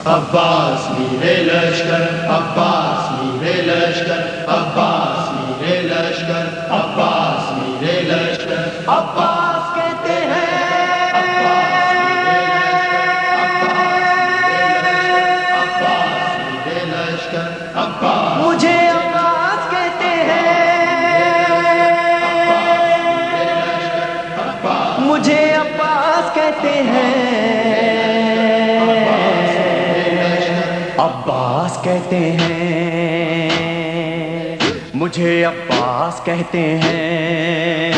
عباس میرے لشکر، عباس میرے لشکر، عباس میرے لشکر، عباس میرے لشکر، عباس کہتے ہیں، عباس میرے لشکر، عباس مجھے عباس کہتے ہیں، مجھے عباس کہتے ہیں، عباس کہتے ہیں، مجھے عباس کہتے ہیں،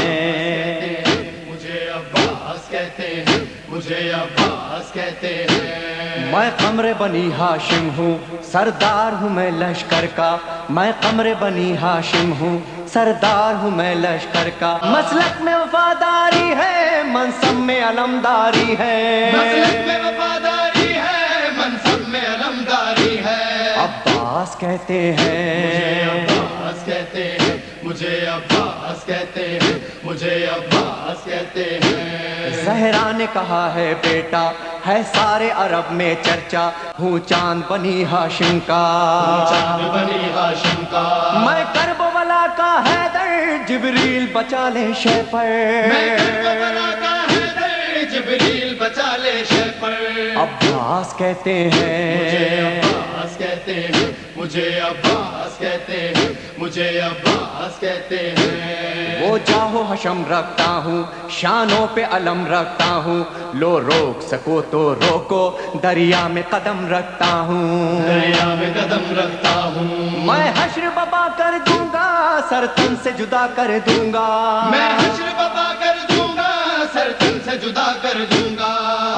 مجھے عباس کہتے ہیں، مجھے عباس کہتے ہیں۔ میں قمر بنی ہاشم ہوں، سردار ہوں میں لشکر کا، میں قمر بنی ہاشم ہوں، سردار ہوں میں لشکر کا، مسلک میں وفاداری ہے، منصب میں علمداری ہے، مسلک میں وفاداری ہے، منصب میں علمداری ہے۔ عباس کہتے مجھے ہیں، عباس کہتے ہیں، مجھے عباس کہتے ہیں، مجھے عباس کہتے ہیں۔ زہرا نے کہا ہے بیٹا ہے سارے عرب میں چرچا، ہوں چاند بنی ہاشم کا، چاند بنی ہاشم کا، میں کرب ولا کا حیدر، جبریل بچا لے شے پر، میں کربلا کا حیدر، جبریل بچا لے شے پر۔ عباس کہتے مجھے ہیں، عباس کہتے ہیں، مجھے عباس کہتے ہیں، مجھے عباس کہتے ہیں۔ وہ جاہو حشم رکھتا ہوں، شانوں پہ علم رکھتا ہوں، لو روک سکو تو روکو، دریا میں قدم رکھتا ہوں، دریا میں قدم رکھتا ہوں، میں حشر بپا کر دوں گا، سر تن سے جدا کر دوں گا، میں حشر بپا کر دوں گا، سر تن سے جدا کر دوں گا۔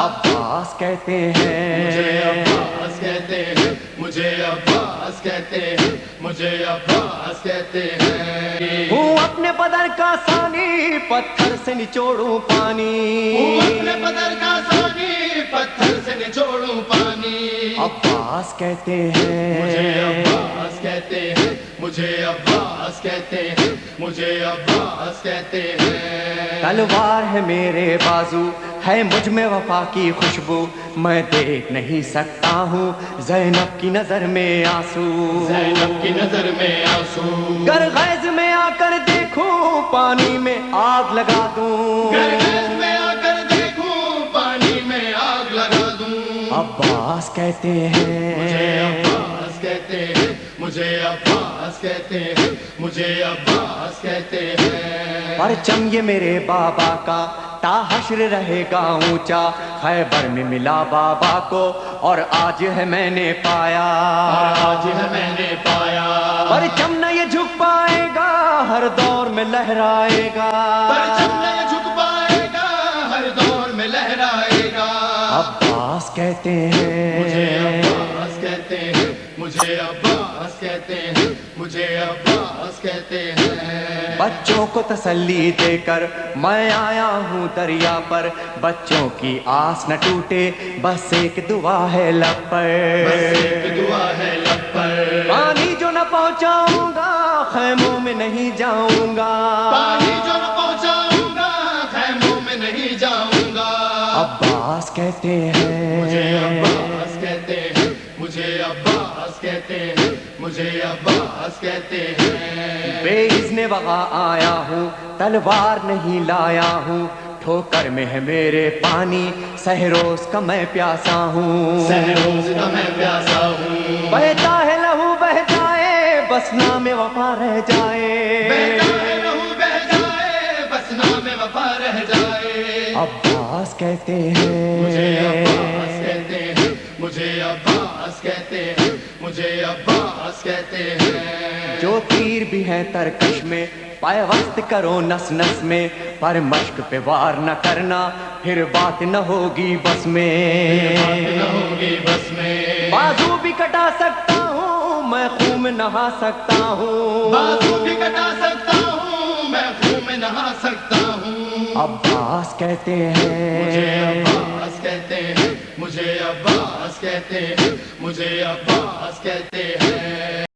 عباس کہتے مجھے ہیں، عباس کہتے ہیں، مجھے عباس کہتے ہیں، مجھے عباس کہتے ہیں۔ ہوں اپنے بدر کا ثانی، پتھر سے نچوڑوں پانی، ہوں اپنے بدر کا ثانی، پتھر سے نچوڑوں پانی۔ عباس کہتے مجھے ہیں، عباس کہتے ہیں، مجھے عباس کہتے ہیں، مجھے عباس کہتے ہیں۔ تلوار ہے میرے بازو، ہے مجھ میں وفا کی خوشبو، میں دیکھ نہیں سکتا ہوں زینب کی نظر میں آنسو، زینب کی نظر میں آنسو، گر غیظ میں آ کر دیکھوں پانی میں آگ لگا دوں، گرگز میں آ کر دیکھوں پانی میں آگ لگا دوں۔ عباس کہتے مجھے ہیں، عباس کہتے ہیں، مجھے عباس کہتے ہیں، مجھے عباس کہتے ہیں۔ پرچم یہ میرے بابا کا تا حشر رہے گا اونچا، خیبر میں ملا بابا کو اور آج ہے میں نے پایا، اور آج ہے میں نے پایا، پرچم نہ یہ جھک پائے گا، ہر دور میں لہرائے گا، پرچم نہ جھک پائے گا، ہر دور میں لہرائے گا۔ عباس کہتے مجھے ہیں، عباس کہتے ہیں، مجھے عباس کہتے ہیں، مجھے عباس کہتے ہیں۔ بچوں کو تسلی دے کر میں آیا ہوں دریا پر، بچوں کی آس نہ ٹوٹے، بس ایک دعا ہے لب پر، بس ایک دعا ہے لب پر، پانی جو نہ پہنچاؤں گا خیموں میں نہیں جاؤں گا، پانی جو نہ پہنچاؤں گا خیموں میں نہیں جاؤں گا۔ عباس کہتے مجھے ہیں، عباس کہتے ہیں، مجھے عباس کہتے ہیں، مجھے عباس کہتے ہیں۔ بے اذن وغا آیا ہوں، تلوار نہیں لایا ہوں، ٹھوکر میں ہے میرے پانی، سہروز کا میں پیاسا ہوں، سہروز کا میں پیاسا ہوں، بہتا ہے لہو بہ جائے، بس نام وفا رہ جائے، بہتا ہے لہو بہ جائے، بس نام وفا رہ جائے۔ عباس کہتے مجھے عباس ہیں، کہتے ہیں، مجھے عباس کہتے ہیں، مجھے عباس کہتے ہیں۔ جو تیر بھی ہیں ترکش میں پیوست کرو نس نس میں، پر مشق پہ وار نہ کرنا پھر بات نہ ہوگی بس میں، بات نہ ہوگی بس میں، بازو بھی کٹا سکتا ہوں میں خون میں نہا سکتا ہوں، بازو بھی کٹا سکتا ہوں میں خون میں نہا سکتا ہوں۔ عباس کہتے مجھے ہیں، عباس کہتے ہیں، مجھے عباس کہتے ہیں، مجھے عباس کہتے ہیں۔